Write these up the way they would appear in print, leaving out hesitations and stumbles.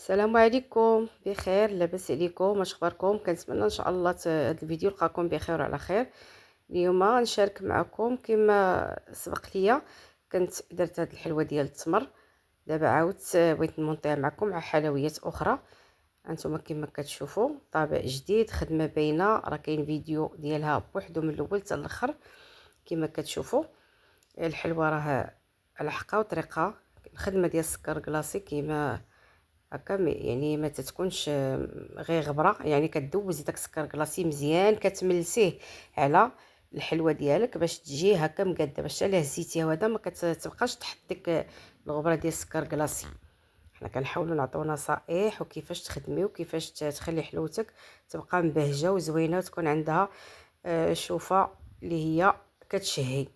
السلام عليكم، بخير لاباس عليكم؟ واش اخباركم؟ كنتمنى ان شاء الله هذا الفيديو لقاكم بخير وعلى خير. اليوم غنشارك معكم كما سبق ليا. كنت درت هذه الحلوه ديال التمر. دابا عاودت بغيت نمونطيها معكم مع حلويات اخرى. هانتوما كما كتشوفوا طابع جديد، خدمه باينه، راه كاين فيديو ديالها بوحدو من الاول حتى الاخر. كما كتشوفوا الحلوه راه على حقها وطريقه. الخدمه ديال السكر كلاصي كيما هكا يعني ما تتكونش غير غبره، يعني كدوزي داك السكر كلاصي مزيان، كتملسيه على الحلوه ديالك باش تجي هكا مقاده، باش علاه هزيتيها وهذا ما كتبقاش تحط ديك الغبره ديال السكر كلاصي. حنا كنحاولوا نعطيو نصائح وكيفاش تخدمي وكيفاش تخلي حلوتك تبقى مبهجه وزوينه وتكون عندها شوفه اللي هي كتشهي.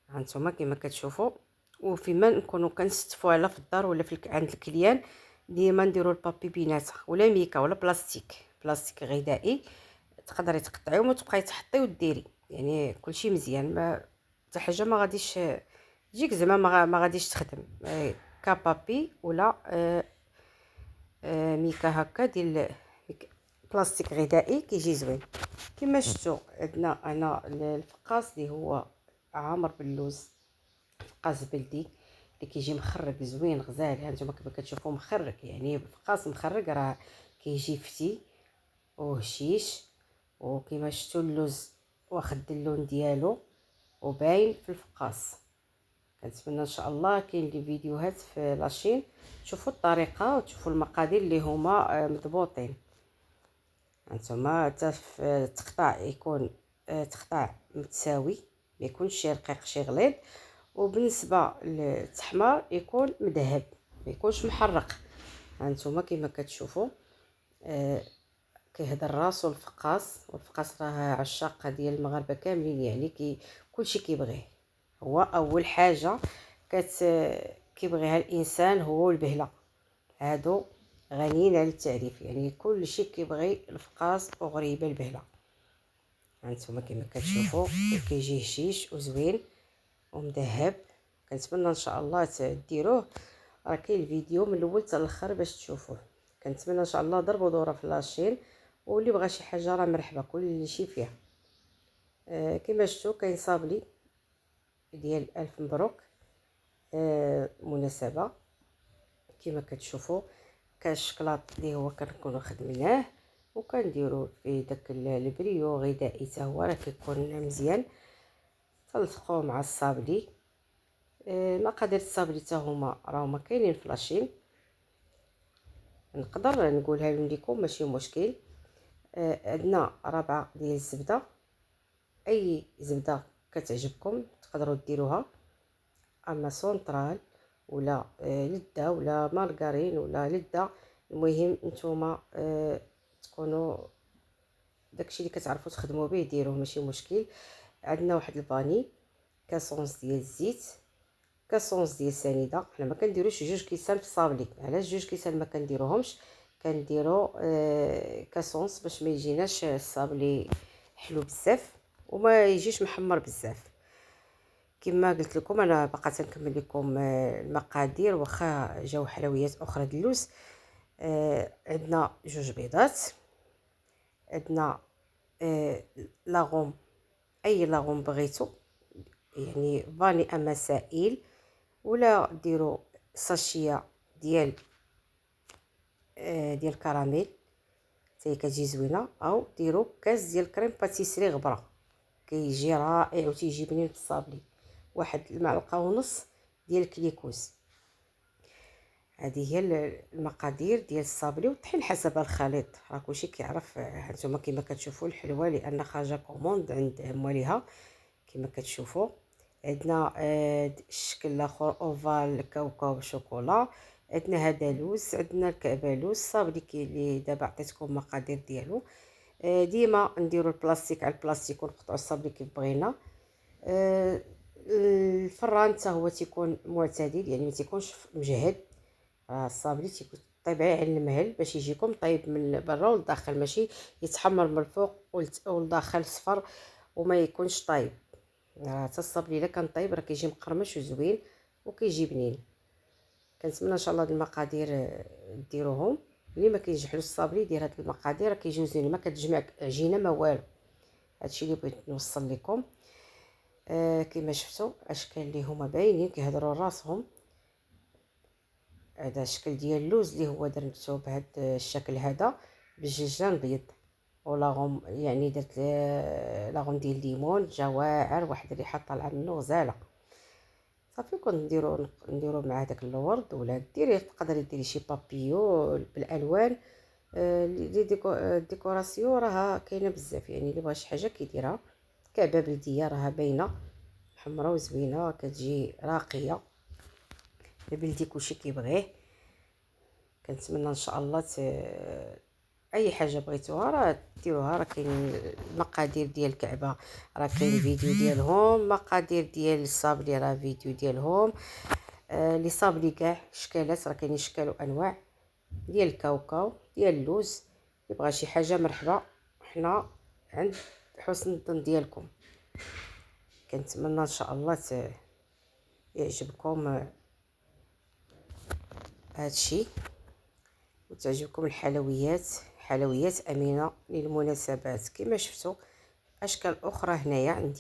هانتوما كما كتشوفوا. وفيما نكونوا كنستفوا على في الدار ولا عند الكليان، ديما نديروا البابي بيناتها ولا ميكا ولا بلاستيك غذائي، تقدري تقطعيه وتبقاي تحطي وديري، يعني كلشي مزيان، ما حتى حاجه ما غاديش تجيك زعما ما غاديش تخدم. كابابي ولا ميكا هكا ديال بلاستيك غذائي كيجي زوين. كما شفتوا عندنا انا الفقاص اللي هو عامر باللوز، فقاص بلدي اللي كيجي مخرق زوين غزال. هانتوما كما كتشوفوا مخرق، يعني فقاص مخرق راه كيجي فتي وهشيش. وكما شفتوا اللوز واخد اللون ديالو وباين في الفقاص. كنتمنى ان شاء الله كاين لي فيديوهات في لاشين تشوفوا الطريقه وتشوفوا المقادير اللي هما مضبوطين. هانتوما حتى في التقطاع يكون تقطاع متساوي، ما يكونش شي رقيق شي غليظ. وبالنسبه للتحمار يكون مذهب، ما يكونش محرق. هانتوما كما كتشوفوا كيهدر راسو الفقاص، والفقاص راه عشاق ديال المغاربه كاملين، يعني كلشي كيبغيه. هو اول حاجه كيبغيها الانسان هو البهله، هادو غنيين على التعريف، يعني كلشي كيبغي الفقاص وغريبه البهله. هانتوما كما كتشوفوا كيجي هشيش وزوين ومذهب. كنتمنى ان شاء الله ديروه، راه كاين الفيديو من الاول حتى الاخر باش تشوفوه. كنتمنى ان شاء الله ضربوا دوره في لاشين، واللي بغى شي حاجه راه مرحبا كلشي فيها. كما شفتوا كاين صابلي ديال الف مبروك مناسبه. كما كتشوفوا كاين الشكلاط اللي هو كنكونوا خدمناه وكنديروا فيه داك البريو غذائي حتى هو راه كيكون مزيان. تلصقوه مع الصابلي. مقادير الصابلي حتى هما راهما كاينين في لاشين، نقدر نقولها لكم ماشي مشكل. عندنا ربعه ديال الزبده، اي زبده كتعجبكم تقدروا ديروها، اما سونطرال ولا لده ولا مارغرين ولا لده. المهم نتوما تكونوا داكشي اللي كتعرفوا تخدموا به ديروه ماشي مشكل. عندنا واحد الفاني، كاسونس ديال الزيت، كاسونس ديال السنيده. حنا ما كنديروش جوج كيسان في الصابلي، علاش جوج كيسان ما كنديروهمش؟ كنديروا كاسونس باش ما يجيناش الصابلي حلو بزاف وما يجيش محمر بزاف. كما قلت لكم انا باقا تنكمل لكم المقادير، واخا جاو حلويات اخرى دلوس. عندنا جوج بيضات، عندنا لاغوم، اي لاغوم بغيتو، يعني فاني اما سائل، ولا ديروا ساشيه ديال الكراميل حتى هي كتجي زوينه، او ديروا كاس ديال كريم باتيسري غبره كيجي رائع وتيجي بنين في الصابلي. واحد المعلقه ونص ديال الكليكوز. هذه هي المقادير ديال الصابلي والطحين حسب الخليط، راه كلشي كيعرف. هانتوما كما كتشوفوا الحلوه لان خارجه كوموند عند مواليها. كما كتشوفوا عندنا الشكل الاخر اوفال كاوكاو شوكولا، عندنا هذا لوز، عندنا الكعبه لوز صابلي اللي دابا عطيتكم المقادير ديالو. ديما نديروا البلاستيك على البلاستيك ونقطعوا الصابلي كيف بغينا. الفران حتى هو تيكون معتدل، يعني ما تيكونش مجهد. الصابلي تيكون طيب على المهل باش يجيكم طيب من برا والداخل، ماشي يتحمر من الفوق والداخل صفر وما يكونش طيب. حتى الصابلي الا كان طيب راه كيجي مقرمش وزوين وكيجي بنين. كنتمنى ان شاء الله هاد المقادير ديروهم. اللي ما كينجحلوش الصابلي دير هاد المقادير راه كيجيو زوينين، ما كتجمع عجينه ما والو. هادشي اللي بغيت نوصل لكم. كما شفتوا اشكال اللي هما باينين كيهضروا راسهم. هذا الشكل ديال اللوز اللي هو درتو بهذا الشكل هذا بالجنجان بيض، ولا يعني درت لاغوم ديال الليمون جا واعر، واحد الريحه طالعه منه غزاله. صافي كنت نديرو مع داك الورد، ولا ديري تقدري ديري شي بابيو بالالوان. لي ديكوراسيون راها كاينه بزاف، يعني اللي بغى شي حاجه كيديرها. كعبه بلديه راها باينه حمراء وزوينه، كتجي راقيه، البلدي كلشي كيبغيه. كنتمنى ان شاء الله اي حاجه بغيتوها راه ديروها. راه كاين المقادير ديال الكعبه، راه كاين فيديو ديالهم، مقادير ديال الصابلي راه فيديو ديالهم. لي صابلي كاع شكالات، راه كاينين اشكال وانواع ديال الكاوكاو ديال اللوز. يبغى شي حاجه مرحبا، حنا عند حسن الظن ديالكم. كنتمنى ان شاء الله يعجبكم هادشي، وتعجبكم الحلويات. حلويات امينه للمناسبات. كما شفتوا اشكال اخرى هنايا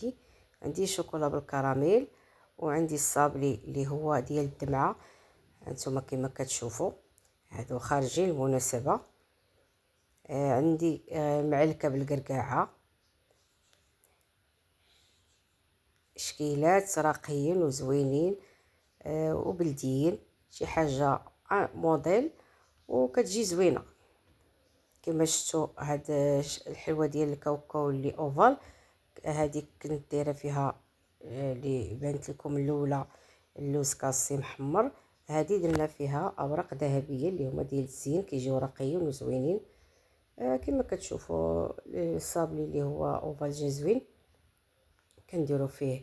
عندي شوكولا بالكراميل، وعندي الصابلي اللي هو ديال الدمعه. هانتوما كما كتشوفوا هادو خارجين المناسبه. عندي معلكه بالقرقاعه. شكيلات راقيين وزوينين وبلديين، شي حاجه موديل وكتجي زوينه. كما شفتوا هاد الحلوه ديال الكاوكاو اللي اوفال، هذه كنت دايره فيها اللي بانت لكم الاولى اللوز كاسي محمر. هذه درنا فيها اوراق ذهبيه اللي هما ديال الزين، كيجيو رقيين وزوينين. كما كتشوفوا الصابلي اللي هو اوفال جا زوين. كنديروا فيه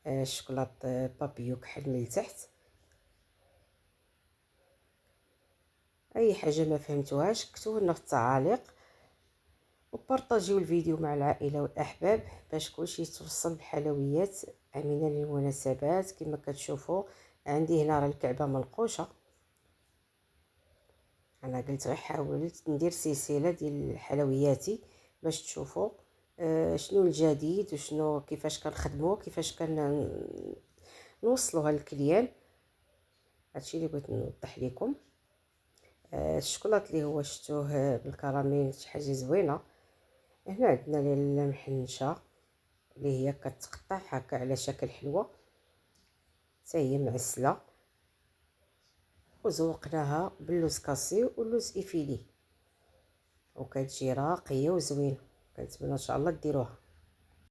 الشوكولاط بابيو كحل من التحت. اي حاجه ما فهمتوهاش كتبوا لنا في التعاليق، وبارطاجيو الفيديو مع العائله والاحباب باش كلشي يتوصل بحلويات امنه للمناسبات. كما كتشوفوا عندي هنا راه الكعبه منقوشه. انا قلت غير حاولت ندير سلسله ديال حلوياتي باش تشوفوا شنو الجديد وشنو كيفاش كنخدموا، كيفاش نوصلوها للكليان. هادشي اللي بغيت نوضح لكم. الشوكولات اللي هو شفتوه بالكراميل شي حاجه زوينه. هنا عندنا المحنشه اللي هي كتقطع هكا على شكل حلوه، حتى هي معسله، وزوقناها باللوز كاسي واللوز افيلي، وكتجي راقيه وزوينه. كنتمنى ان شاء الله ديروها.